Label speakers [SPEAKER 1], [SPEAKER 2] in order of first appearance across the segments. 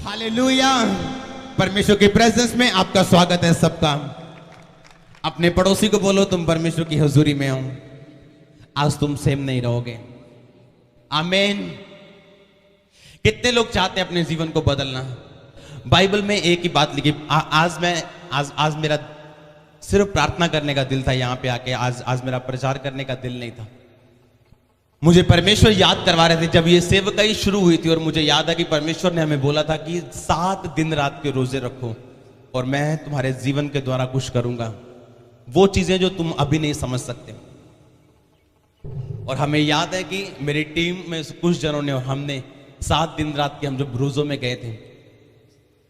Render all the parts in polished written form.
[SPEAKER 1] Hallelujah. परमेश्वर की presence में आपका स्वागत है सबका। अपने पड़ोसी को बोलो, तुम परमेश्वर की हुजूरी में हो, आज तुम सेम नहीं रहोगे। आमीन। कितने लोग चाहते हैं अपने जीवन को बदलना? बाइबल में एक ही बात लिखी। आज मेरा सिर्फ प्रार्थना करने का दिल था यहाँ पे आके। आज मेरा प्रचार करने का दिल नहीं था। मुझे परमेश्वर याद करवा रहे थे जब ये सेवकाई शुरू हुई थी, और मुझे याद है कि परमेश्वर ने हमें बोला था कि 7 दिन रात के रोजे रखो और मैं तुम्हारे जीवन के द्वारा कुछ करूंगा, वो चीजें जो तुम अभी नहीं समझ सकते। और हमें याद है कि मेरी टीम में कुछ जनों ने और हमने 7 दिन रात के हम जब रोजों में गए थे,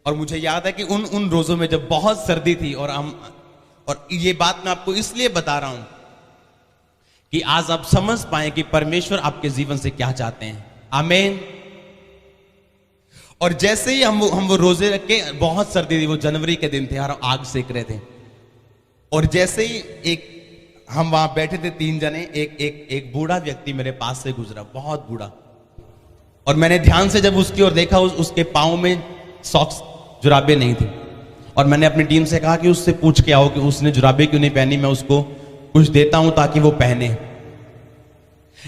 [SPEAKER 1] और मुझे याद है कि उन रोजों में जब बहुत सर्दी थी, और ये बात मैं आपको इसलिए बता रहा हूं कि आज आप समझ पाए कि परमेश्वर आपके जीवन से क्या चाहते हैं। आमीन। और जैसे ही हम वो रोजे रख के, बहुत सर्दी थी, वो जनवरी के दिन थे, और आग सेक रहे थे, और जैसे ही हम वहां बैठे थे 3 जने, एक बूढ़ा व्यक्ति मेरे पास से गुजरा, बहुत बूढ़ा, और मैंने ध्यान से जब उसकी ओर देखा, उसके पांव में सॉक्स, जुराबे नहीं थी, और मैंने अपनी टीम से कहा कि उससे पूछ के आओ कि उसने जुराबे क्यों नहीं पहनी, मैं उसको कुछ देता हूं ताकि वो पहने।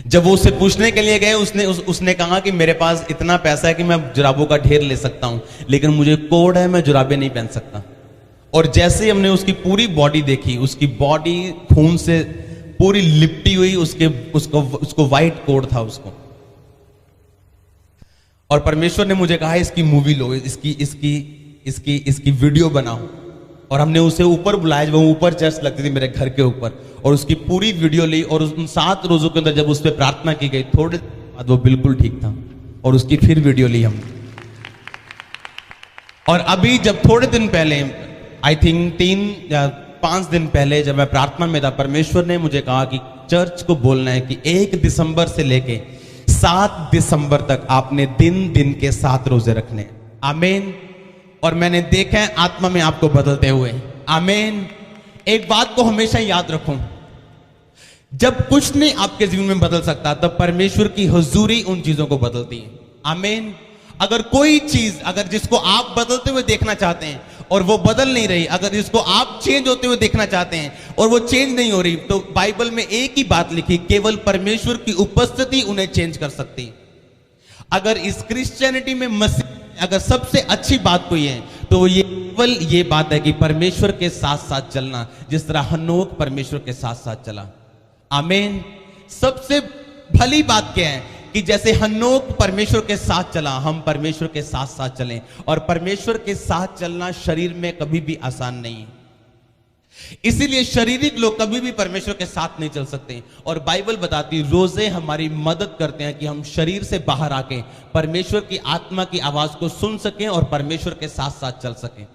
[SPEAKER 1] जब वो उससे पूछने के लिए गए, उसने कहा कि मेरे पास इतना पैसा है कि मैं जुराबों का ढेर ले सकता हूं, लेकिन मुझे कोड है, मैं जुराबे नहीं पहन सकता। और जैसे ही हमने उसकी पूरी बॉडी देखी, उसकी बॉडी खून से पूरी लिपटी हुई, उसको व्हाइट कोड था उसको। और परमेश्वर ने मुझे कहा इसकी मूवी लो, इसकी वीडियो बनाओ। और हमने उसे ऊपर बुलाया, जब वो ऊपर चर्च लगती थी मेरे घर के ऊपर, और उसकी पूरी वीडियो ली, और उन 7 रोजों के अंदर जब उस पर प्रार्थना की गई, थोड़े बाद वो बिल्कुल ठीक था, और उसकी फिर वीडियो ली हमने। और अभी जब थोड़े दिन पहले, आई थिंक 3 या 5 दिन पहले, जब मैं प्रार्थना में था, परमेश्वर ने मुझे कहा कि चर्च को बोलना है कि 1 दिसंबर से लेके 7 दिसंबर तक आपने दिन के 7 रोजे रखने। आमीन। और मैंने देखा है आत्मा में आपको बदलते हुए। आमीन। एक बात को हमेशा याद रखो, जब कुछ नहीं आपके जीवन में बदल सकता, तब परमेश्वर की हुजूरी उन चीजों को बदलती है। आमीन। अगर कोई चीज, अगर जिसको आप बदलते हुए देखना चाहते हैं और वो बदल नहीं रही, अगर जिसको आप चेंज होते हुए देखना चाहते हैं और वो चेंज नहीं हो रही, तो बाइबल में एक ही बात लिखी, केवल परमेश्वर की उपस्थिति उन्हें चेंज कर सकती है। अगर इस क्रिश्चियनिटी में मसीह, अगर सबसे अच्छी बात कोई है, तो ये केवल ये बात है कि परमेश्वर के साथ साथ चलना, जिस तरह हनोक परमेश्वर के साथ साथ चला। आमीन। सबसे भली बात क्या है कि जैसे हनोक परमेश्वर के साथ चला, हम परमेश्वर के साथ साथ चलें। और परमेश्वर के साथ चलना शरीर में कभी भी आसान नहीं है, इसीलिए शारीरिक लोग कभी भी परमेश्वर के साथ नहीं चल सकते। और बाइबल बताती, रोजे हमारी मदद करते हैं कि हम शरीर से बाहर आके परमेश्वर की आत्मा की आवाज को सुन सकें और परमेश्वर के साथ साथ चल सकें।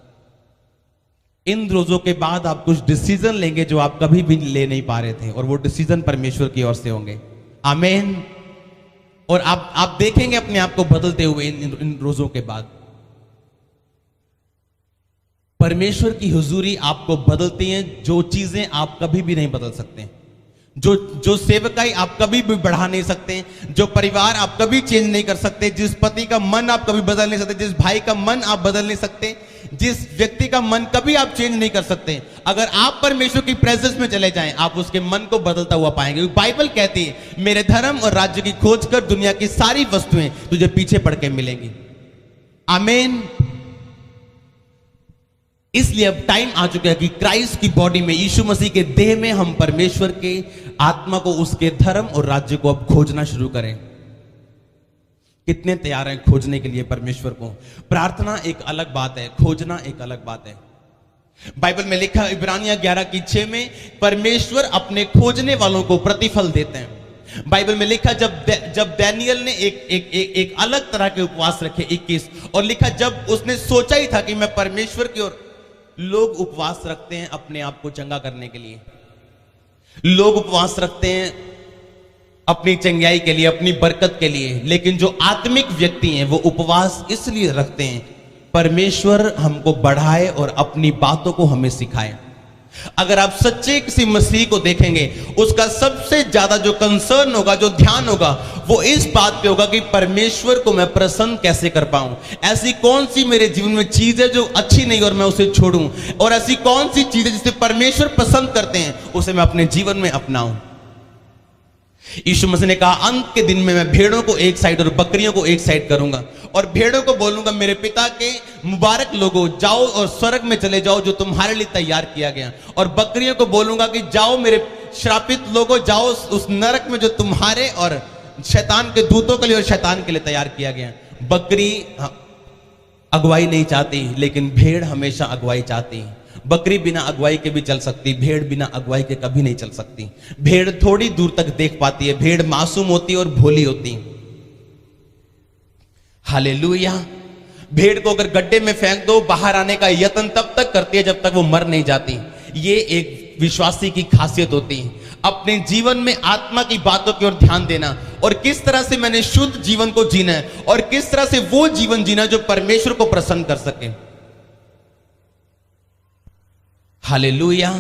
[SPEAKER 1] इन रोजों के बाद आप कुछ डिसीजन लेंगे जो आप कभी भी ले नहीं पा रहे थे, और वो डिसीजन परमेश्वर की ओर से होंगे। आमीन। और आप देखेंगे अपने आप को बदलते हुए इन रोजों के बाद। परमेश्वर की हुजूरी आपको बदलती है, जो चीजें आप कभी भी नहीं बदल सकते, जो सेवकाई आप कभी भी बढ़ा नहीं सकते, जो परिवार आप कभी चेंज नहीं कर सकते, जिस पति का मन आप कभी बदल नहीं सकते, जिस भाई का मन आप बदल नहीं सकते, जिस व्यक्ति का मन कभी आप चेंज नहीं कर सकते। अगर आप परमेश्वर की प्रेजेंस में चले जाएं, आप उसके मन को बदलता हुआ पाएंगे। बाइबल कहती है, मेरे धर्म और राज्य की खोज कर, दुनिया की सारी वस्तुएं तुझे पीछे पड़ के मिलेंगी। आमीन। इसलिए अब टाइम आ चुका है कि क्राइस्ट की बॉडी में, यीशु मसीह के देह में, हम परमेश्वर के आत्मा को, उसके धर्म और राज्य को अब खोजना शुरू करें। कितने तैयार हैं खोजने के लिए परमेश्वर को? प्रार्थना एक अलग बात है, खोजना एक अलग बात है। बाइबल में लिखा इब्रानिया 11:6 में, परमेश्वर अपने खोजने वालों को प्रतिफल देते हैं। बाइबल में लिखा, जब दानियल ने एक अलग तरह के उपवास रखे 21, और लिखा जब उसने सोचा ही था कि मैं परमेश्वर की ओर, लोग उपवास रखते हैं अपने आप को चंगा करने के लिए, लोग उपवास रखते हैं अपनी चंगाई के लिए, अपनी बरकत के लिए, लेकिन जो आत्मिक व्यक्ति हैं वो उपवास इसलिए रखते हैं, परमेश्वर हमको बढ़ाए और अपनी बातों को हमें सिखाए। अगर आप सच्चे किसी मसीह को देखेंगे, उसका सबसे ज्यादा जो कंसर्न होगा, जो ध्यान होगा, वो इस बात पे होगा कि परमेश्वर को मैं प्रसन्न कैसे कर पाऊं। ऐसी कौन सी मेरे जीवन में चीज है जो अच्छी नहीं और मैं उसे छोड़ूं, और ऐसी कौन सी चीज है जिसे परमेश्वर पसंद करते हैं उसे मैं अपने जीवन में अपनाऊं। यीशु मसीह ने कहा, अंत के दिन में मैं भेड़ों को एक साइड और बकरियों को एक साइड करूंगा, और भेड़ों को बोलूंगा, मेरे पिता के मुबारक लोगों, जाओ और स्वर्ग में चले जाओ जो तुम्हारे लिए तैयार किया गया, और बकरियों को बोलूंगा कि जाओ मेरे श्रापित लोगों, जाओ उस नरक में जो तुम्हारे और शैतान के दूतों के लिए और शैतान के लिए तैयार किया गया। बकरी अगुवाई नहीं चाहती, लेकिन भेड़ हमेशा अगुवाई चाहती है। बकरी बिना अगुवाई के भी चल सकती, भेड़ बिना अगुवाई के कभी नहीं चल सकती। भेड़ थोड़ी दूर तक देख पाती है, भेड़ मासूम होती है और भोली होती है। हालेलुया। भेड़ को अगर गड्ढे में फेंक दो, बाहर आने का यत्न तब तक करती है जब तक वो मर नहीं जाती। ये एक विश्वासी की खासियत होती है, अपने जीवन में आत्मा की बातों की ओर ध्यान देना, और किस तरह से मैंने शुद्ध जीवन को जीना है, और किस तरह से वो जीवन जीना जो परमेश्वर को प्रसन्न कर सके। हालेलुया।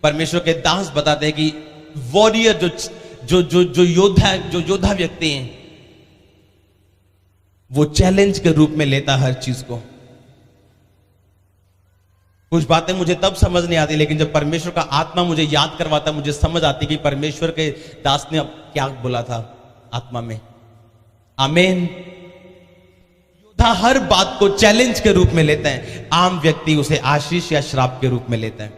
[SPEAKER 1] परमेश्वर के दास बताते हैं कि वॉरियर जो योद्धा व्यक्ति हैं, वो चैलेंज के रूप में लेता हर चीज को। कुछ बातें मुझे तब समझ नहीं आती, लेकिन जब परमेश्वर का आत्मा मुझे याद करवाता, मुझे समझ आती कि परमेश्वर के दास ने अब क्या बोला था आत्मा में। आमीन। हर बात को चैलेंज के रूप में लेता है, आम व्यक्ति उसे आशीष या श्राप के रूप में लेता है।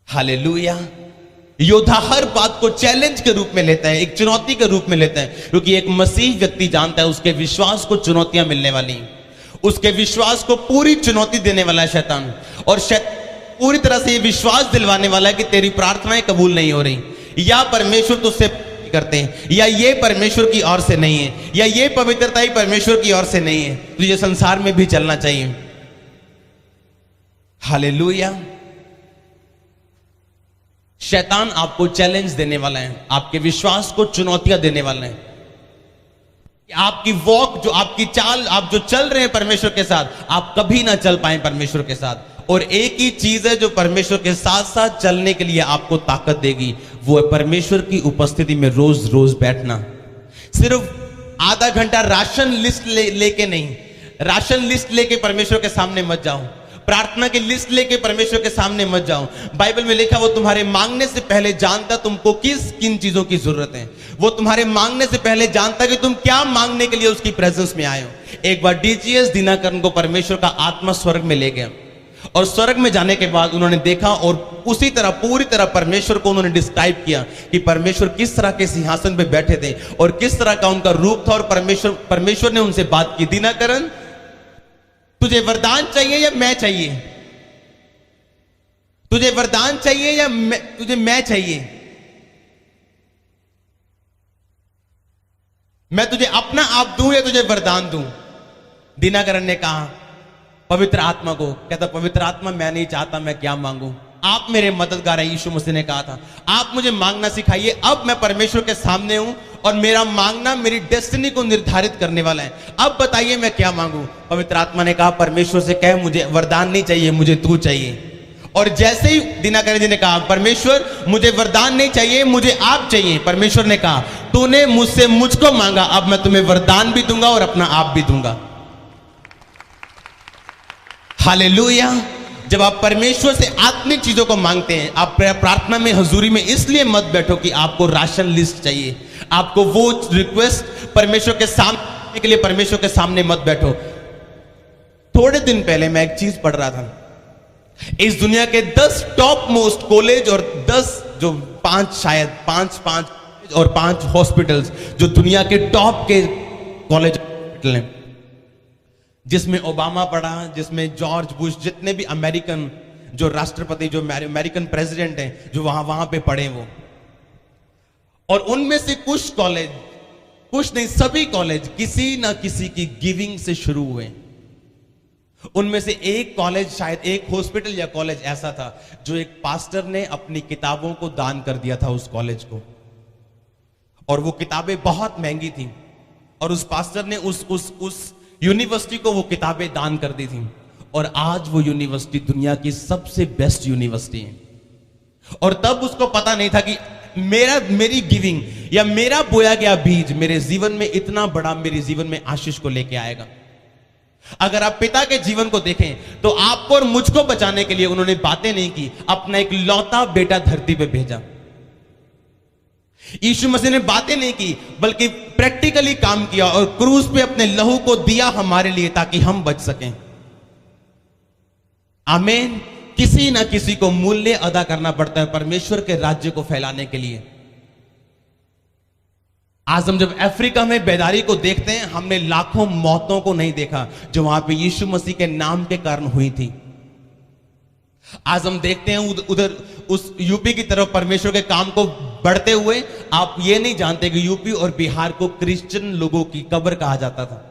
[SPEAKER 1] हालेलुया। योद्धा हर बात को चैलेंज के रूप में लेता है, एक चुनौती के रूप में लेता है, क्योंकि एक मसीह व्यक्ति जानता है उसके विश्वास को चुनौतियां मिलने वाली, उसके विश्वास को पूरी चुनौती देने वाला है शैतान, और पूरी तरह से ये विश्वास दिलवाने वाला है कि तेरी प्रार्थनाएं कबूल नहीं हो रही, या परमेश्वर तुझसे करते हैं, या ये परमेश्वर की ओर से नहीं है, या ये पवित्रता ही परमेश्वर की ओर से नहीं है, तुझे संसार में भी चलना चाहिए। हालेलुया। शैतान आपको चैलेंज देने वाला है, आपके विश्वास को चुनौतियां देने वाला है। आपकी वॉक, जो आपकी चाल, आप जो चल रहे हैं परमेश्वर के साथ, आप कभी ना चल पाए परमेश्वर के साथ। और एक ही चीज है जो परमेश्वर के साथ साथ चलने के लिए आपको ताकत देगी, वो है परमेश्वर की उपस्थिति में रोज रोज बैठना। सिर्फ आधा घंटा राशन लिस्ट लेके नहीं, राशन लिस्ट लेके परमेश्वर के सामने मत जाओ, प्रार्थना की लिस्ट लेके परमेश्वर के सामने मत जाओ। बाइबल में लिखा, वो तुम्हारे मांगने से पहले जानता तुमको किन चीजों की जरूरत है। वो तुम्हारे मांगने से पहले जानता कि तुम क्या मांगने के लिए उसकी प्रेजेंस में आए हो। एक बार डीजीएस दिनाकरन को परमेश्वर का आत्मा स्वर्ग में ले गया, और स्वर्ग में जाने के बाद उन्होंने देखा, और उसी तरह पूरी तरह परमेश्वर को उन्होंने डिस्क्राइब किया कि परमेश्वर किस तरह के सिंहासन पे बैठे थे और किस तरह का उनका रूप था। और परमेश्वर ने उनसे बात की, दिनाकरन तुझे वरदान चाहिए या मैं चाहिए? तुझे वरदान चाहिए या तुझे मैं चाहिए? मैं तुझे अपना आप दूं या तुझे वरदान दूं? दिनाकरन ने कहा पवित्र आत्मा को। कहता, पवित्र आत्मा मैं नहीं चाहता, मैं क्या मांगू, आप मेरे मददगार हैं। यीशु मसीह ने कहा था, आप मुझे मांगना सिखाइए। अब मैं परमेश्वर के सामने हूं और मेरा मांगना मेरी डेस्टिनी को निर्धारित करने वाला है। अब बताइए मैं क्या मांगू? पवित्र आत्मा ने कहा, परमेश्वर से कह मुझे वरदान नहीं चाहिए, मुझे तू चाहिए। और जैसे ही दिनाकर जी ने कहा, परमेश्वर मुझे वरदान नहीं चाहिए, मुझे आप चाहिए, परमेश्वर ने कहा, तूने मुझसे मुझको मांगा, अब मैं तुम्हें वरदान भी दूंगा और अपना आप भी दूंगा। हालेलुया। जब आप परमेश्वर से आत्मिक चीजों को मांगते हैं, आप प्रार्थना में हजूरी में इसलिए मत बैठो कि आपको राशन लिस्ट चाहिए, आपको वो रिक्वेस्ट परमेश्वर के सामने के लिए परमेश्वर के सामने मत बैठो। थोड़े दिन पहले मैं एक चीज पढ़ रहा था, इस दुनिया के 10 टॉप मोस्ट कॉलेज और 10 जो 5 शायद 5 और 5 हॉस्पिटल्स जो दुनिया के टॉप के कॉलेज हॉस्पिटल हैं, जिसमें ओबामा पढ़ा, जिसमें जॉर्ज बुश, जितने भी अमेरिकन जो राष्ट्रपति, जो अमेरिकन प्रेसिडेंट हैं, जो वहां पे पढ़े वो। और उनमें से कुछ कॉलेज, कुछ नहीं सभी कॉलेज किसी ना किसी की गिविंग से शुरू हुए। उनमें से एक कॉलेज, शायद एक हॉस्पिटल या कॉलेज ऐसा था जो एक पास्टर ने अपनी किताबों को दान कर दिया था उस कॉलेज को, और वो किताबें बहुत महंगी थी, और उस पास्टर ने उस यूनिवर्सिटी को वो किताबें दान कर दी थी। और आज वो यूनिवर्सिटी दुनिया की सबसे बेस्ट यूनिवर्सिटी है। और तब उसको पता नहीं था कि मेरी गिविंग या मेरा बोया गया बीज मेरे जीवन में इतना बड़ा, मेरे जीवन में आशीष को लेके आएगा। अगर आप पिता के जीवन को देखें तो आपको और मुझको बचाने के लिए उन्होंने बातें नहीं की, अपना एक लौता बेटा धरती पे भेजा। यीशु मसीह ने बातें नहीं की बल्कि प्रैक्टिकली काम किया और क्रूस पे अपने लहू को दिया हमारे लिए ताकि हम बच सकें। आमीन। किसी ना किसी को मूल्य अदा करना पड़ता है परमेश्वर के राज्य को फैलाने के लिए। आज हम जब अफ्रीका में बेदारी को देखते हैं, हमने लाखों मौतों को नहीं देखा जो वहां पे यीशु मसीह के नाम के कारण हुई थी। आज हम देखते हैं उधर उस यूपी की तरफ परमेश्वर के काम को बढ़ते हुए, आप ये नहीं जानते कि यूपी और बिहार को क्रिश्चियन लोगों की कब्र कहा जाता था।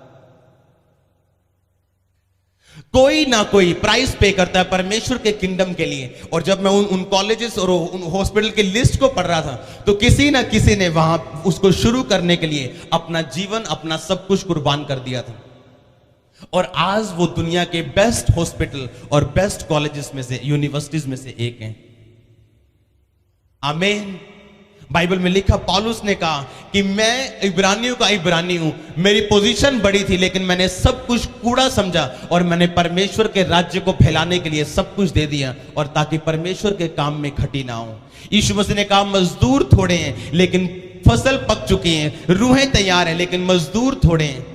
[SPEAKER 1] कोई ना कोई प्राइस पे करता है परमेश्वर के किंगडम के लिए। और जब मैं उन कॉलेजेस और उन हॉस्पिटल की लिस्ट को पढ़ रहा था तो किसी ना किसी ने वहां उसको शुरू करने के लिए अपना जीवन, अपना सब कुछ कुर्बान कर दिया था। और आज वो दुनिया के बेस्ट हॉस्पिटल और बेस्ट कॉलेजेस में से, यूनिवर्सिटीज में से एक है। आमीन। बाइबल में लिखा, पौलुस ने कहा कि मैं इब्रानियों का इब्रानी हूं, मेरी पोजीशन बड़ी थी लेकिन मैंने सब कुछ कूड़ा समझा और मैंने परमेश्वर के राज्य को फैलाने के लिए सब कुछ दे दिया, और ताकि परमेश्वर के काम में खटी ना हो। यीशु मसीह ने कहा, मजदूर थोड़े हैं लेकिन फसल पक चुकी है, रूहें तैयार है लेकिन मजदूर थोड़े हैं।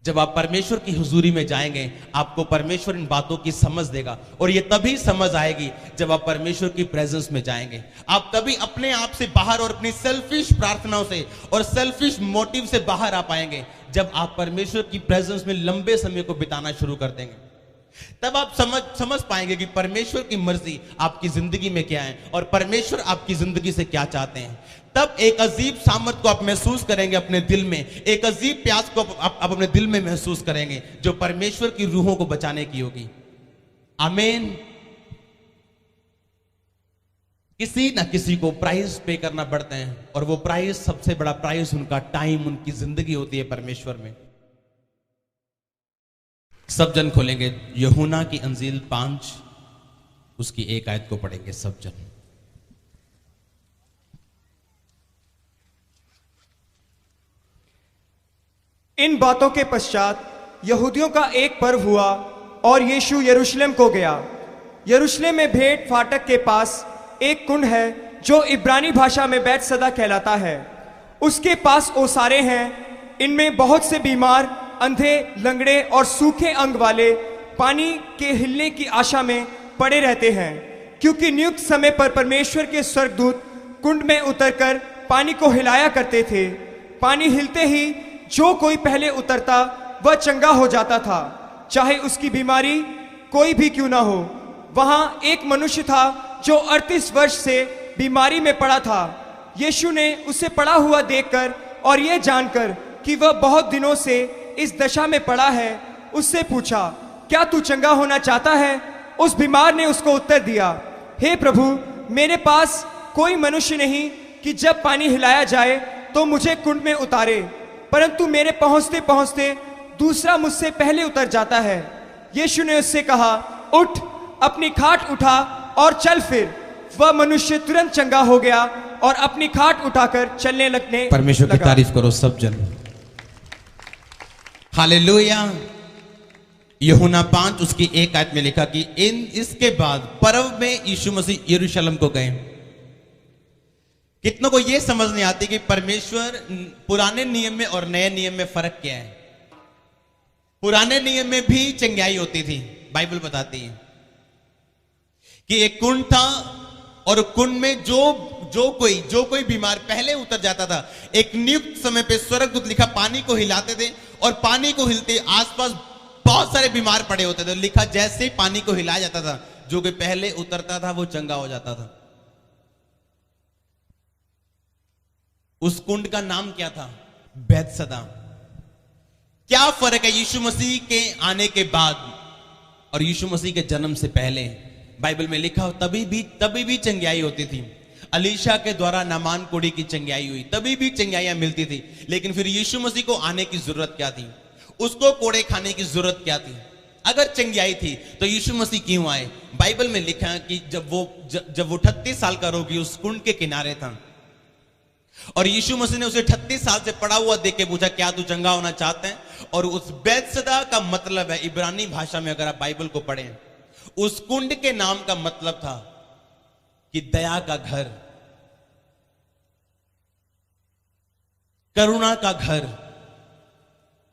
[SPEAKER 1] जब आप परमेश्वर की हुजूरी में जाएंगे, आपको परमेश्वर इन बातों की समझ देगा। और ये तभी समझ आएगी जब आप परमेश्वर की प्रेजेंस में जाएंगे। आप तभी अपने आप से बाहर और अपनी सेल्फिश प्रार्थनाओं से और सेल्फिश मोटिव से बाहर आ पाएंगे, जब आप परमेश्वर की प्रेजेंस में लंबे समय को बिताना शुरू कर देंगे। तब आप समझ पाएंगे कि परमेश्वर की मर्जी आपकी जिंदगी में क्या है और परमेश्वर आपकी जिंदगी से क्या चाहते हैं। तब एक अजीब सामर्थ को आप महसूस करेंगे अपने दिल में, एक अजीब प्यास को आप अपने दिल में महसूस करेंगे जो परमेश्वर की रूहों को बचाने की होगी। आमीन। किसी ना किसी को प्राइस पे करना पड़ता है, और वो प्राइस, सबसे बड़ा प्राइस उनका टाइम, उनकी जिंदगी होती है परमेश्वर में। सब जन खोलेंगे यूहन्ना की अंजील 5 उसकी 1 आयत को पढ़ेंगे सब जन।
[SPEAKER 2] इन बातों के पश्चात यहूदियों का एक पर्व हुआ और यीशु यरूशलेम को गया। यरूशलेम में भेंट फाटक के पास एक कुंड है जो इब्रानी भाषा में बैतसदा कहलाता है। उसके पास ओसारे हैं, इनमें बहुत से बीमार, अंधे, लंगड़े और सूखे अंग वाले पानी के हिलने की आशा में पड़े रहते हैं, क्योंकि नियुक्त समय पर परमेश्वर के स्वर्गदूत कुंड में उतरकर पानी को हिलाया करते थे। पानी हिलते ही जो कोई पहले उतरता वह चंगा हो जाता था, चाहे उसकी बीमारी कोई भी क्यों ना हो। वहां एक मनुष्य था जो 38 वर्ष से बीमारी में पड़ा था। यीशु ने उसे पड़ा हुआ देखकर और यह जानकर कि वह बहुत दिनों से इस दशा में पड़ा है, उससे पूछा, क्या तू चंगा होना चाहता है? उस बीमार ने उसको उत्तर दिया, हे प्रभु, मेरे पास कोई मनुष्य नहीं कि जब पानी हिलाया जाए तो मुझे कुंड में उतारे, परंतु मेरे पहुंचते पहुंचते दूसरा मुझसे पहले उतर जाता है। यीशु ने उससे कहा, उठ, अपनी खाट उठा और चल फिर। वह मनुष्य तुरंत चंगा हो गया और अपनी खाट उठाकर चलने लगने लगा।
[SPEAKER 1] परमेश्वर की तारीफ करो सब जन। हालेलुया। यूहन्ना 5 उसकी 1 आयत में लिखा कि इसके बाद पर्व में यीशु मसीह यरूशलेम को गए। कितनों को यह समझ नहीं आती कि परमेश्वर, पुराने नियम में और नए नियम में फर्क क्या है। पुराने नियम में भी चंगाई होती थी। बाइबल बताती है कि एक कुंड था और कुंड में जो कोई बीमार पहले उतर जाता था, एक नियुक्त समय पे स्वर्गदूत लिखा पानी को हिलाते थे और पानी को हिलते आसपास बहुत सारे बीमार पड़े होते थे। लिखा जैसे ही पानी को हिलाया जाता था, जो कोई पहले उतरता था वो चंगा हो जाता था। उस कुंड का नाम क्या था? बैतसदा। क्या फर्क है यीशु मसीह के आने के बाद और यीशु मसीह के जन्म से पहले? बाइबल में लिखा हो तभी भी चंगाई होती थी। अलीशा के द्वारा नामान कोढ़ी की चंगाई हुई, तभी भी चंगाइयां मिलती थी। लेकिन फिर यीशु मसीह को आने की जरूरत क्या थी? उसको कोड़े खाने की जरूरत क्या थी? अगर चंगियाई थी तो यीशु मसीह क्यों आए? बाइबल में लिखा है कि जब वो 38 साल का रोगी उस कुंड के किनारे था और यीशु मसीह ने उसे 38 साल से पड़ा हुआ देख के पूछा, क्या तू चंगा होना चाहता है? और उस बैतसदा का मतलब है, इब्रानी भाषा में अगर आप बाइबल को पढ़ें, उस कुंड के नाम का मतलब था कि दया का घर, करुणा का घर,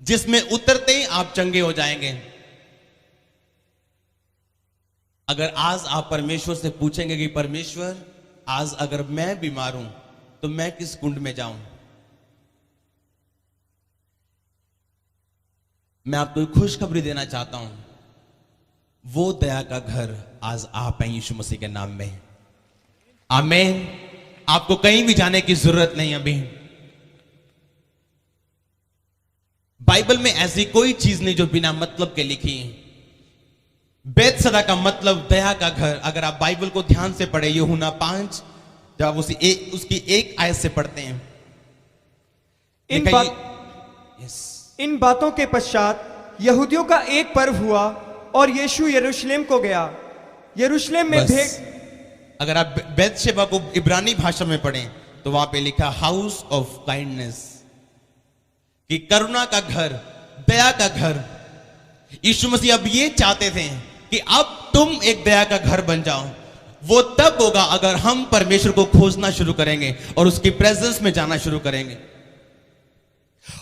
[SPEAKER 1] जिसमें उतरते ही आप चंगे हो जाएंगे। अगर आज आप परमेश्वर से पूछेंगे कि परमेश्वर, आज अगर मैं बीमार हूं तो मैं किस कुंड में जाऊं, मैं आपको एक खुशखबरी देना चाहता हूं, वो दया का घर आज आप हैं यीशु मसीह के नाम में। आमीन। आपको कहीं भी जाने की जरूरत नहीं। अभी बाइबल में ऐसी कोई चीज नहीं जो बिना मतलब के लिखी है। बैतसदा का मतलब दया का घर। अगर आप बाइबल को ध्यान से पढ़े, यूहन्ना 5, जब आप उसकी एक आयत से पढ़ते हैं,
[SPEAKER 2] इन बातों के पश्चात यहूदियों का एक पर्व हुआ और यीशु यरूशलेम को गया। यरूशलेम में भेंट।
[SPEAKER 1] अगर आप बैतशेबा को इब्रानी भाषा में पढ़ें तो वहां पे लिखा हाउस ऑफ काइंडनेस, कि करुणा का घर, दया का घर। यीशु मसीह अब ये चाहते थे कि अब तुम एक दया का घर बन जाओ। वो तब होगा अगर हम परमेश्वर को खोजना शुरू करेंगे और उसकी प्रेजेंस में जाना शुरू करेंगे।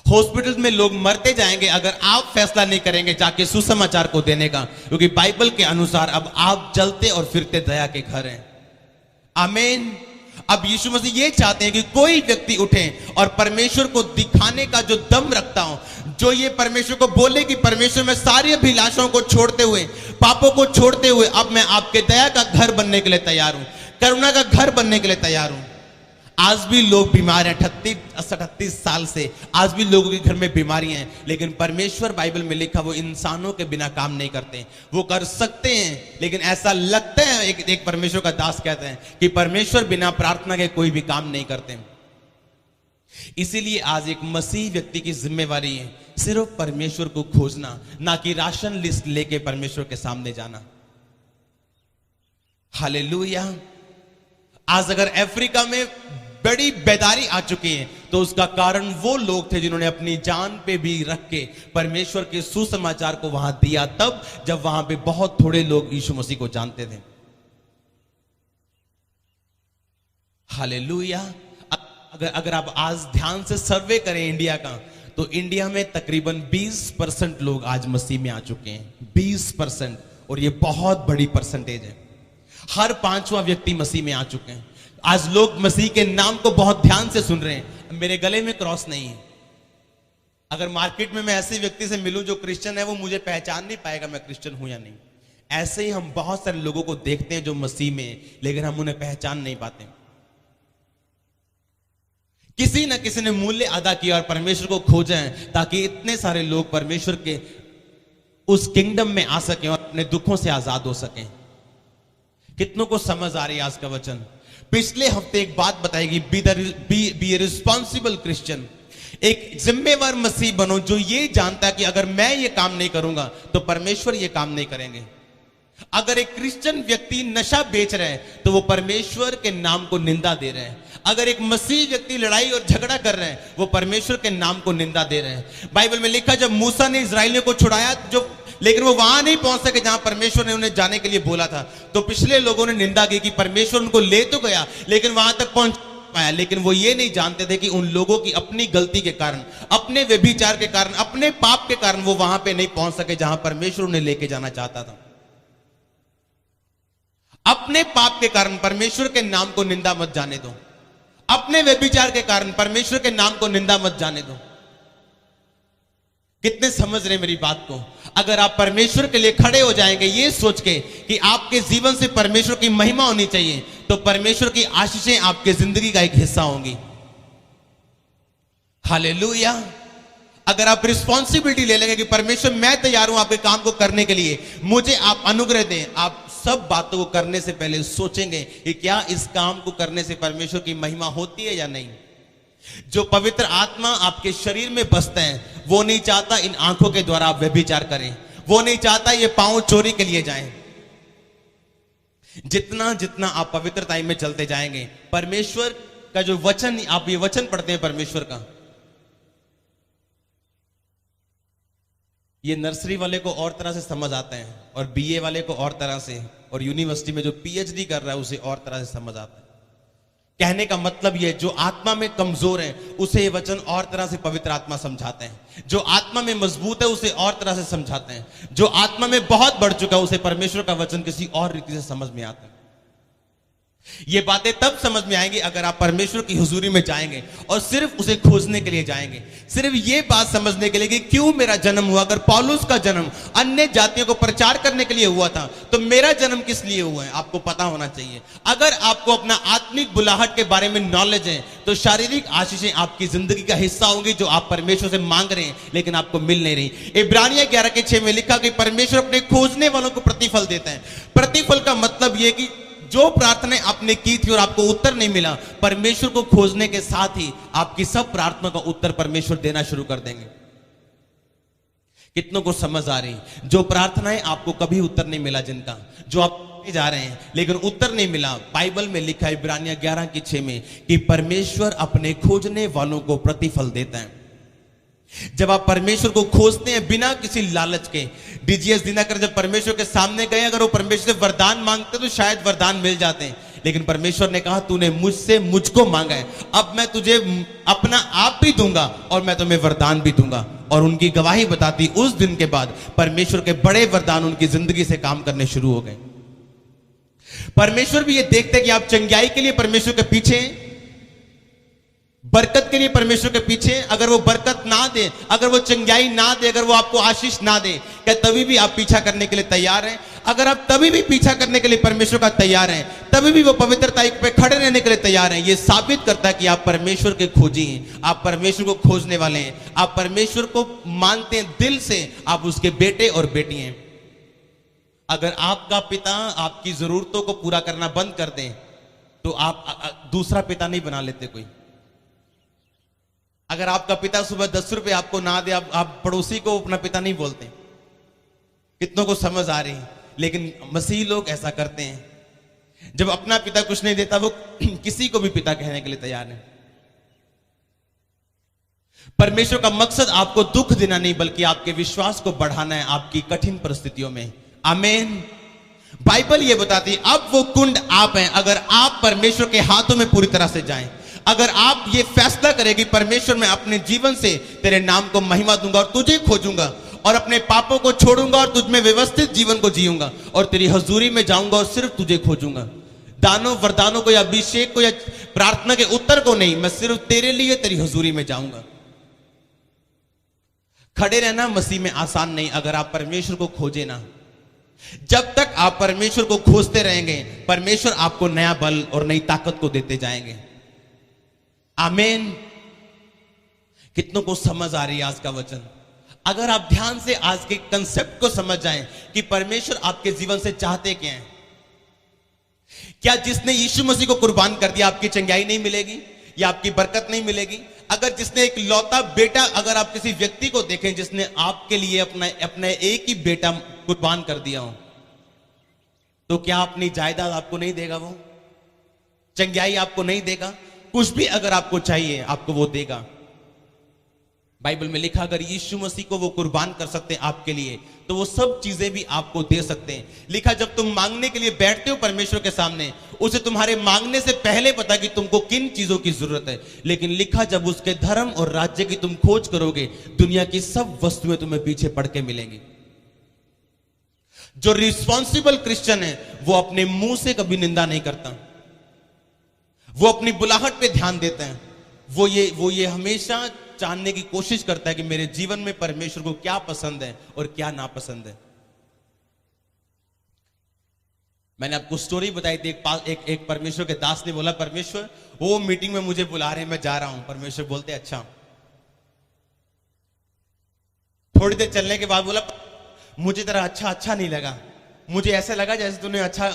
[SPEAKER 1] हॉस्पिटल में लोग मरते जाएंगे अगर आप फैसला नहीं करेंगे जाके सुसमाचार को देने का, क्योंकि बाइबल के अनुसार अब आप चलते और फिरते दया के घर हैं। आमीन। अब यीशु मसीह ये चाहते हैं कि कोई व्यक्ति उठे और परमेश्वर को दिखाने का जो दम रखता हो, जो ये परमेश्वर को बोले कि परमेश्वर, मैं सारी अभिलाषाओं को छोड़ते हुए, पापों को छोड़ते हुए, अब मैं आपके दया का घर बनने के लिए तैयार हूं, करुणा का घर बनने के लिए तैयार हूं। आज भी लोग बीमार हैं 38 साल से, आज भी लोगों के घर में बीमारियां हैं, लेकिन परमेश्वर बाइबल में लिखा वो इंसानों के बिना काम नहीं करते। वो कर सकते हैं लेकिन ऐसा लगता है, एक परमेश्वर का दास कहते हैं कि परमेश्वर बिना प्रार्थना के कोई भी काम नहीं करते। इसीलिए आज एक मसीह व्यक्ति की जिम्मेवारी है सिर्फ परमेश्वर को खोजना, ना कि राशन लिस्ट लेके परमेश्वर के सामने जाना। हालेलुया। आज अगर अफ्रीका में बड़ी बेदारी आ चुकी है तो उसका कारण वो लोग थे जिन्होंने अपनी जान पे भी रख के परमेश्वर के सुसमाचार को वहां दिया, तब जब वहां पे बहुत थोड़े लोग यीशु मसीह को जानते थे। हालेलुया। अगर आप आज ध्यान से सर्वे करें इंडिया का, तो इंडिया में तकरीबन 20% लोग आज मसीह में आ चुके हैं। 20%, और ये बहुत बड़ी परसेंटेज है। हर 5वां व्यक्ति मसीह में आ चुके हैं। आज लोग मसीह के नाम को बहुत ध्यान से सुन रहे हैं। मेरे गले में क्रॉस नहीं है। अगर मार्केट में मैं ऐसे व्यक्ति से मिलूं जो क्रिश्चियन है, वो मुझे पहचान नहीं पाएगा मैं क्रिश्चियन हूं या नहीं। ऐसे ही हम बहुत सारे लोगों को देखते हैं जो मसीह में, लेकिन हम उन्हें पहचान नहीं पाते। किसी न किसी ने मूल्य अदा किया और परमेश्वर को खोजा है ताकि इतने सारे लोग परमेश्वर के उस किंगडम में आ सकें और अपने दुखों से आजाद हो सकें। कितनों को समझ आ रही है आज का वचन? पिछले हफ्ते एक बात बताएगी, बी ए रिस्पॉन्सिबल क्रिश्चियन। एक जिम्मेवार मसीह बनो जो ये जानता है कि अगर मैं ये काम नहीं करूंगा तो परमेश्वर ये काम नहीं करेंगे। अगर एक क्रिश्चियन व्यक्ति नशा बेच रहे हैं तो वो परमेश्वर के नाम को निंदा दे रहे हैं। अगर एक मसीह व्यक्ति लड़ाई और झगड़ा कर रहे हैं, वो परमेश्वर के नाम को निंदा दे रहे हैं। बाइबल में लिखा, जब मूसा ने इजराइलियों को छुड़ाया, लेकिन वो वहां नहीं पहुंच सके जहां परमेश्वर ने उन्हें जाने के लिए बोला था, तो पिछले लोगों ने निंदा की कि परमेश्वर उनको ले तो गया लेकिन वहां तक पहुंच पाया। लेकिन वो ये नहीं जानते थे कि उन लोगों की अपनी गलती के कारण, अपने व्यभिचार के कारण, अपने पाप के कारण वो वहां पे नहीं पहुंच सके जहां परमेश्वर उन्हें लेके जाना चाहता था। अपने पाप के कारण परमेश्वर के नाम को निंदा मत जाने दो। अपने व्यभिचार के कारण परमेश्वर के नाम को निंदा मत जाने दो। कितने समझ रहे मेरी बात को? अगर आप परमेश्वर के लिए खड़े हो जाएंगे ये सोच के कि आपके जीवन से परमेश्वर की महिमा होनी चाहिए, तो परमेश्वर की आशीषें आपके जिंदगी का एक हिस्सा होंगी। हालेलुया। अगर आप रिस्पॉन्सिबिलिटी ले लेंगे कि परमेश्वर मैं तैयार हूं आपके काम को करने के लिए, मुझे आप अनुग्रह दें, आप सब बातों को करने से पहले सोचेंगे कि क्या इस काम को करने से परमेश्वर की महिमा होती है या नहीं। जो पवित्र आत्मा आपके शरीर में बसता है वो नहीं चाहता इन आंखों के द्वारा आप व्यभिचार करें, वो नहीं चाहता ये पांव चोरी के लिए जाएं। जितना जितना आप पवित्रता में चलते जाएंगे, परमेश्वर का जो वचन, आप ये वचन पढ़ते हैं परमेश्वर का, ये नर्सरी वाले को और तरह से समझ आता है और बीए वाले को और तरह से, और यूनिवर्सिटी में जो पीएचडी कर रहा है उसे और तरह से समझ आता है। कहने का मतलब ये, जो आत्मा में कमजोर है उसे ये वचन और तरह से पवित्र आत्मा समझाते हैं, जो आत्मा में मजबूत है उसे और तरह से समझाते हैं, जो आत्मा में बहुत बढ़ चुका है उसे परमेश्वर का वचन किसी और रीति से समझ में आता है। ये बातें तब समझ में आएंगी अगर आप परमेश्वर की हुजूरी में जाएंगे और सिर्फ उसे खोजने के लिए जाएंगे, सिर्फ ये बात समझने के लिए कि क्यों मेरा जन्म हुआ। अगर पौलुस का जन्म अन्य जातियों को प्रचार करने के लिए हुआ था तो मेरा जन्म किस लिए हुआ है, आपको पता होना चाहिए। अगर आपको अपना आत्मिक बुलाहट के बारे में नॉलेज है तो शारीरिक आशीषें आपकी जिंदगी का हिस्सा होंगी जो आप परमेश्वर से मांग रहे हैं लेकिन आपको मिल नहीं रही। इब्रानियें 11:6 में लिखा कि परमेश्वर अपने खोजने वालों को प्रतिफल देता है। प्रतिफल का मतलब यह कि जो प्रार्थना आपने की थी और आपको उत्तर नहीं मिला, परमेश्वर को खोजने के साथ ही आपकी सब प्रार्थना का उत्तर परमेश्वर देना शुरू कर देंगे। कितनों को समझ आ रही? जो प्रार्थनाएं आपको कभी उत्तर नहीं मिला, जिनका जो आप जा रहे हैं लेकिन उत्तर नहीं मिला, बाइबल में लिखा है इब्रानियें 11:6 में कि परमेश्वर अपने खोजने वालों को प्रतिफल देता है। जब आप परमेश्वर को खोजते हैं बिना किसी लालच के, डीजीएस दिनाकर जब परमेश्वर के सामने गए, अगर वो परमेश्वर से वरदान मांगते तो शायद वरदान मिल जाते हैं, लेकिन परमेश्वर ने कहा तूने मुझसे मुझको मांगा है, अब मैं तुझे अपना आप भी दूंगा और मैं तुम्हें वरदान भी दूंगा। और उनकी गवाही बताती, उस दिन के बाद परमेश्वर के बड़े वरदान उनकी जिंदगी से काम करने शुरू हो गए। परमेश्वर भी ये देखते कि आप चंगाई के लिए परमेश्वर के पीछे, बरकत के लिए परमेश्वर के पीछे, अगर वो बरकत ना दे, अगर वो चंगाई ना दे, अगर वो आपको आशीष ना दे, क्या तभी भी आप पीछा करने के लिए तैयार हैं? अगर आप तभी भी पीछा करने के लिए परमेश्वर का तैयार हैं, तभी भी वो पवित्रता पे खड़े रहने के लिए तैयार हैं, ये साबित करता है कि आप परमेश्वर के खोजी हैं, आप परमेश्वर को खोजने वाले हैं, आप परमेश्वर को मानते हैं दिल से, आप उसके बेटे और बेटी हैं। अगर आपका पिता आपकी जरूरतों को पूरा करना बंद कर दे तो आप दूसरा पिता नहीं बना लेते कोई। अगर आपका पिता सुबह 10 रुपए आपको ना दे, आप पड़ोसी को अपना पिता नहीं बोलते। कितनों को समझ आ रही? लेकिन मसीही लोग ऐसा करते हैं, जब अपना पिता कुछ नहीं देता वो किसी को भी पिता कहने के लिए तैयार है। परमेश्वर का मकसद आपको दुख देना नहीं बल्कि आपके विश्वास को बढ़ाना है आपकी कठिन परिस्थितियों में। आमीन। बाइबल ये बताती है अब वो कुंड आप हैं, अगर आप परमेश्वर के हाथों में पूरी तरह से जाएं, अगर आप ये फैसला करें कि परमेश्वर मैं अपने जीवन से तेरे नाम को महिमा दूंगा और तुझे खोजूंगा और अपने पापों को छोड़ूंगा और तुझमें व्यवस्थित जीवन को जीऊंगा और तेरी हजूरी में जाऊंगा और सिर्फ तुझे खोजूंगा, दानों वरदानों को या अभिषेक को या प्रार्थना के उत्तर को नहीं, मैं सिर्फ तेरे लिए तेरी हजूरी में जाऊंगा। खड़े रहना मसीह में आसान नहीं अगर आप परमेश्वर को खोजे ना। जब तक आप परमेश्वर को खोजते रहेंगे परमेश्वर आपको नया बल और नई ताकत को देते जाएंगे। आमीन। कितनों को समझ आ रही है आज का वचन? अगर आप ध्यान से आज के कंसेप्ट को समझ जाएं कि परमेश्वर आपके जीवन से चाहते क्या हैं, क्या जिसने यीशु मसीह को कुर्बान कर दिया आपकी चंगाई नहीं मिलेगी या आपकी बरकत नहीं मिलेगी? अगर जिसने एक लौता बेटा, अगर आप किसी व्यक्ति को देखें जिसने आपके लिए अपना एक ही बेटा कुर्बान कर दिया हो, तो क्या अपनी जायदाद आपको नहीं देगा? वो चंगाई आपको नहीं देगा? कुछ भी अगर आपको चाहिए आपको वो देगा। बाइबल में लिखा अगर यीशु मसीह को वो कुर्बान कर सकते हैं आपके लिए तो वो सब चीजें भी आपको दे सकते हैं। लिखा जब तुम मांगने के लिए बैठते हो परमेश्वर के सामने, उसे तुम्हारे मांगने से पहले पता कि तुमको किन चीजों की जरूरत है। लेकिन लिखा जब उसके धर्म और राज्य की तुम खोज करोगे दुनिया की सब वस्तुएं तुम्हें पीछे पड़ के मिलेंगी। जो रिस्पॉन्सिबल क्रिश्चियन है वो अपने मुंह से कभी निंदा नहीं करता, वो अपनी बुलाहट पे ध्यान देता है, वो ये हमेशा जानने की कोशिश करता है कि मेरे जीवन में परमेश्वर को क्या पसंद है और क्या नापसंद है। मैंने आपको स्टोरी बताई थी, एक परमेश्वर के दास ने बोला परमेश्वर वो मीटिंग में मुझे बुला रहे हैं, मैं जा रहा हूं। परमेश्वर बोलते अच्छा। थोड़ी देर चलने के बाद बोला मुझे तेरा अच्छा नहीं लगा, मुझे ऐसा लगा जैसे तूने अच्छा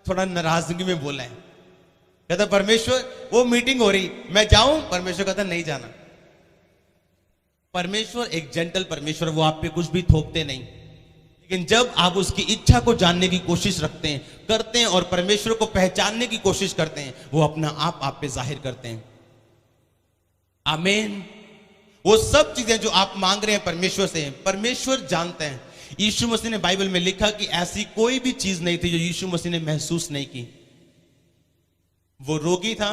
[SPEAKER 1] थोड़ा नाराजगी में बोला है। कहता परमेश्वर वो मीटिंग हो रही, मैं जाऊं? परमेश्वर कहता नहीं जाना। परमेश्वर एक जेंटल परमेश्वर, वो आप पे कुछ भी थोपते नहीं, लेकिन जब आप उसकी इच्छा को जानने की कोशिश रखते हैं, करते हैं और परमेश्वर को पहचानने की कोशिश करते हैं, वो अपना आप पे जाहिर करते हैं। आमीन। वो सब चीजें जो आप मांग रहे हैं परमेश्वर से, परमेश्वर जानते हैं। यीशु मसीह ने बाइबल में लिखा कि ऐसी कोई भी चीज नहीं थी जो यीशु मसीह ने महसूस नहीं की। वो रोगी था,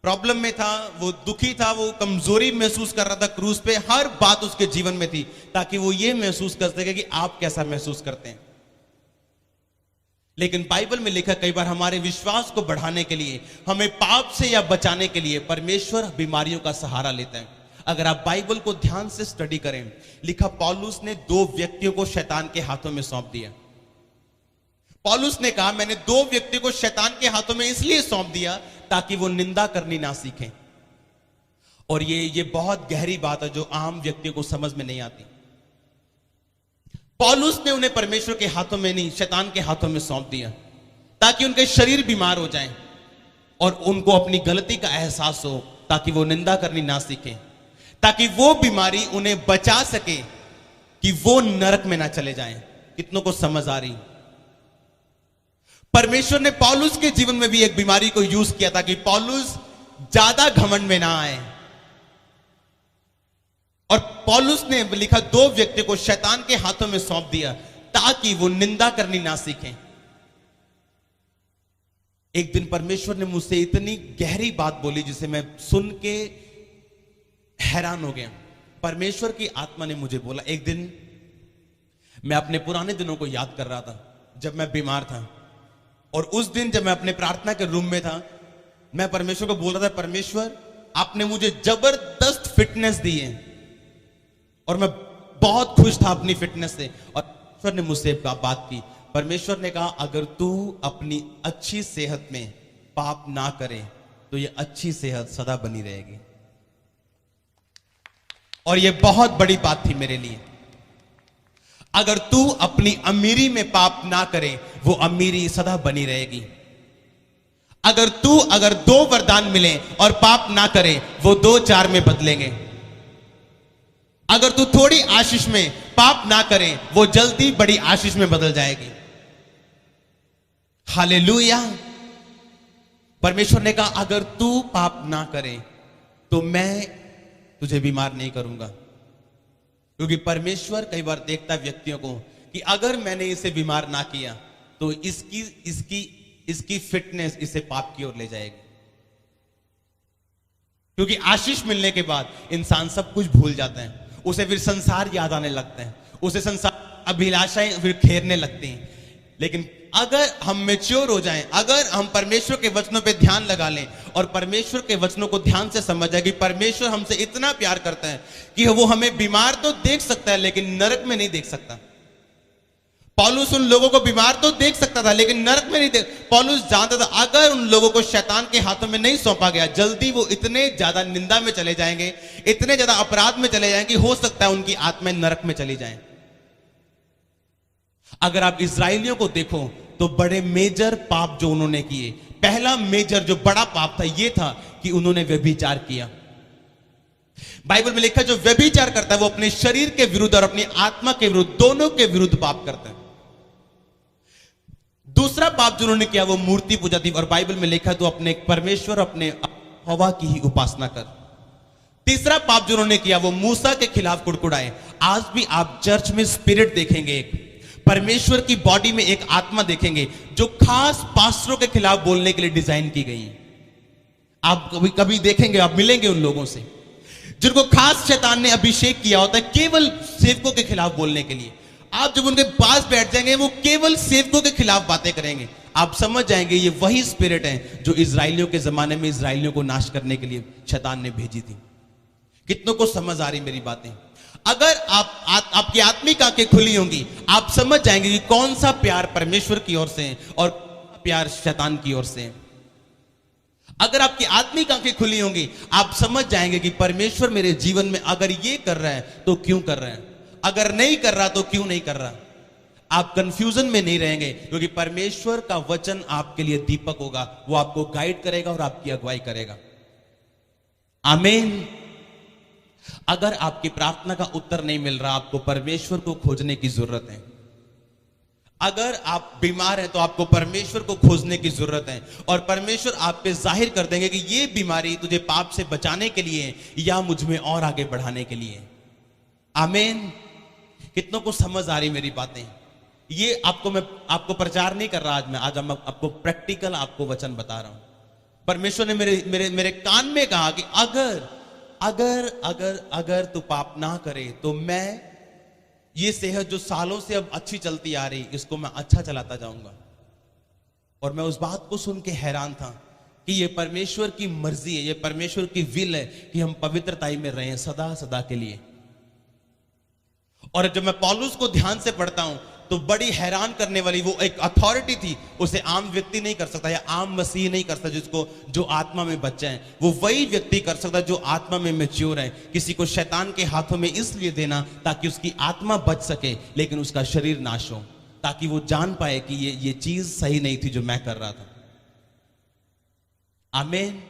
[SPEAKER 1] प्रॉब्लम में था, वो दुखी था, वो कमजोरी महसूस कर रहा था क्रूस पे, हर बात उसके जीवन में थी ताकि वो ये महसूस कर सके कि आप कैसा महसूस करते हैं। लेकिन बाइबल में लिखा कई बार हमारे विश्वास को बढ़ाने के लिए, हमें पाप से या बचाने के लिए परमेश्वर बीमारियों का सहारा लेता है। अगर आप बाइबल को ध्यान से स्टडी करें, लिखा पौलुस ने 2 व्यक्तियों को शैतान के हाथों में सौंप दिया। पौलुस ने कहा मैंने 2 व्यक्तियों को शैतान के हाथों में इसलिए सौंप दिया ताकि वो निंदा करनी ना सीखें। और ये बहुत गहरी बात है जो आम व्यक्तियों को समझ में नहीं आती। पौलुस ने उन्हें परमेश्वर के हाथों में नहीं, शैतान के हाथों में सौंप दिया ताकि उनके शरीर बीमार हो जाएं और उनको अपनी गलती का एहसास हो, ताकि वो निंदा करनी ना सीखें, ताकि वो बीमारी उन्हें बचा सके कि वो नरक में ना चले जाएं। कितनों को समझ आ रही? परमेश्वर ने पौलुस के जीवन में भी एक बीमारी को यूज किया ताकि पौलुस ज्यादा घमंड में ना आए। और पौलुस ने लिखा 2 व्यक्ति को शैतान के हाथों में सौंप दिया ताकि वो निंदा करनी ना सीखें। एक दिन परमेश्वर ने मुझसे इतनी गहरी बात बोली जिसे मैं सुन के हैरान हो गया। परमेश्वर की आत्मा ने मुझे बोला, एक दिन मैं अपने पुराने दिनों को याद कर रहा था जब मैं बीमार था, और उस दिन जब मैं अपने प्रार्थना के रूम में था, मैं परमेश्वर को बोल रहा था, परमेश्वर आपने मुझे जबरदस्त फिटनेस दी है और मैं बहुत खुश था अपनी फिटनेस से। और परमेश्वर ने मुझसे एक बात की। परमेश्वर ने कहा अगर तू अपनी अच्छी सेहत में पाप ना करे तो ये अच्छी सेहत सदा बनी रहेगी। और ये बहुत बड़ी बात थी मेरे लिए। अगर तू अपनी अमीरी में पाप ना करे वो अमीरी सदा बनी रहेगी। अगर 2 वरदान मिले और पाप ना करे वो 2-4 में बदलेंगे। अगर तू थोड़ी आशीष में पाप ना करे वो जल्दी बड़ी आशीष में बदल जाएगी। हालेलुया। परमेश्वर ने कहा अगर तू पाप ना करे तो मैं तुझे बीमार नहीं करूंगा, क्योंकि परमेश्वर कई बार देखता है व्यक्तियों को कि अगर मैंने इसे बीमार ना किया तो इसकी फिटनेस इसे पाप की ओर ले जाएगी। क्योंकि आशीष मिलने के बाद इंसान सब कुछ भूल जाता है, उसे फिर संसार याद आने लगता है, उसे संसार अभिलाषाएं फिर घेरने लगती हैं। लेकिन अगर हम मैच्योर हो जाएं, अगर हम परमेश्वर के वचनों पे ध्यान लगा लें और परमेश्वर के वचनों को ध्यान से समझ जाए कि परमेश्वर हमसे इतना प्यार करता है कि वो हमें बीमार तो देख सकता है लेकिन नरक में नहीं देख सकता। पौलुस उन लोगों को बीमार तो देख सकता था लेकिन नरक में नहीं देख। पौलुस जानता था अगर उन लोगों को शैतान के हाथों में नहीं सौंपा गया, जल्दी वो इतने ज्यादा निंदा में चले जाएंगे, इतने ज्यादा अपराध में चले जाएंगे, हो सकता है उनकी आत्माएं नरक में चली जाएं। अगर आप इस्राएलियों को देखो तो बड़े मेजर पाप जो उन्होंने किए, पहला मेजर जो बड़ा पाप था ये था कि उन्होंने व्यभिचार किया। बाइबल में लिखा है जो व्यभिचार करता है वो अपने शरीर के विरुद्ध और अपनी आत्मा के विरुद्ध, दोनों के विरुद्ध पाप करता है। दूसरा पाप जो उन्होंने किया वो मूर्ति पूजा थी, और बाइबल में लिखा है तो अपने परमेश्वर अपने हवा की ही उपासना कर। तीसरा पाप जो उन्होंने किया वो मूसा के खिलाफ कुड़कुड़ाए। आज भी आप चर्च में स्पिरिट देखेंगे, एक परमेश्वर की बॉडी में एक आत्मा देखेंगे जो खास पास्टरों के खिलाफ बोलने के लिए डिजाइन की गई है। आप कभी कभी देखेंगे, आप मिलेंगे उन लोगों से जिनको खास शैतान ने अभिषेक किया होता है केवल सेवकों के खिलाफ बोलने के लिए। आप जब उनके पास बैठ जाएंगे वो केवल सेवकों के खिलाफ बातें करेंगे। आप समझ जाएंगे ये वही स्पिरिट है जो इजराइलियों के जमाने में इजराइलियों को नाश करने के लिए शैतान ने भेजी थी। कितनों को समझ आ रही मेरी बातें? अगर आपकी आत्मिक आंखें खुली होंगी, आप समझ जाएंगे कि कौन सा प्यार परमेश्वर की ओर से है और प्यार शैतान की ओर से है। अगर आपकी आत्मिक आंखें खुली होंगी, आप समझ जाएंगे कि परमेश्वर मेरे जीवन में अगर ये कर रहा है तो क्यों कर रहा है, अगर नहीं कर रहा तो क्यों नहीं कर रहा। आप कंफ्यूजन में नहीं रहेंगे, क्योंकि परमेश्वर का वचन आपके लिए दीपक होगा, वो आपको गाइड करेगा और आपकी अगुवाई करेगा। आमीन। अगर आपकी प्रार्थना का उत्तर नहीं मिल रहा, आपको परमेश्वर को खोजने की जरूरत है। अगर आप बीमार हैं तो आपको परमेश्वर को खोजने की जरूरत है, और परमेश्वर आप पे जाहिर कर देंगे कि ये बीमारी तुझे पाप से बचाने के लिए या मुझ में और आगे बढ़ाने के लिए। आमीन। कितनों को समझ आ रही मेरी बातें? ये मैं आपको प्रचार नहीं कर रहा आज मैं आपको प्रैक्टिकल आपको वचन बता रहा हूं। परमेश्वर ने मेरे कान में कहा कि अगर तू पाप ना करे तो मैं ये सेहत जो सालों से अब अच्छी चलती आ रही, इसको मैं अच्छा चलाता जाऊंगा। और मैं उस बात को सुन के हैरान था कि ये परमेश्वर की मर्जी है, ये परमेश्वर की विल है कि हम पवित्रताई में रहें सदा सदा के लिए। और जब मैं पौलुस को ध्यान से पढ़ता हूं तो बड़ी हैरान करने वाली वो एक अथॉरिटी थी, उसे आम व्यक्ति नहीं कर सकता, या आम मसीह नहीं कर सकता। जो आत्मा में बच्चा है वो वही व्यक्ति कर सकता जो आत्मा में मैच्योर है। किसी को शैतान के हाथों में इसलिए देना ताकि उसकी आत्मा बच सके, लेकिन उसका शरीर नाश हो, ताकि वो जान पाए कि ये चीज सही नहीं थी जो मैं कर रहा था। आमीन।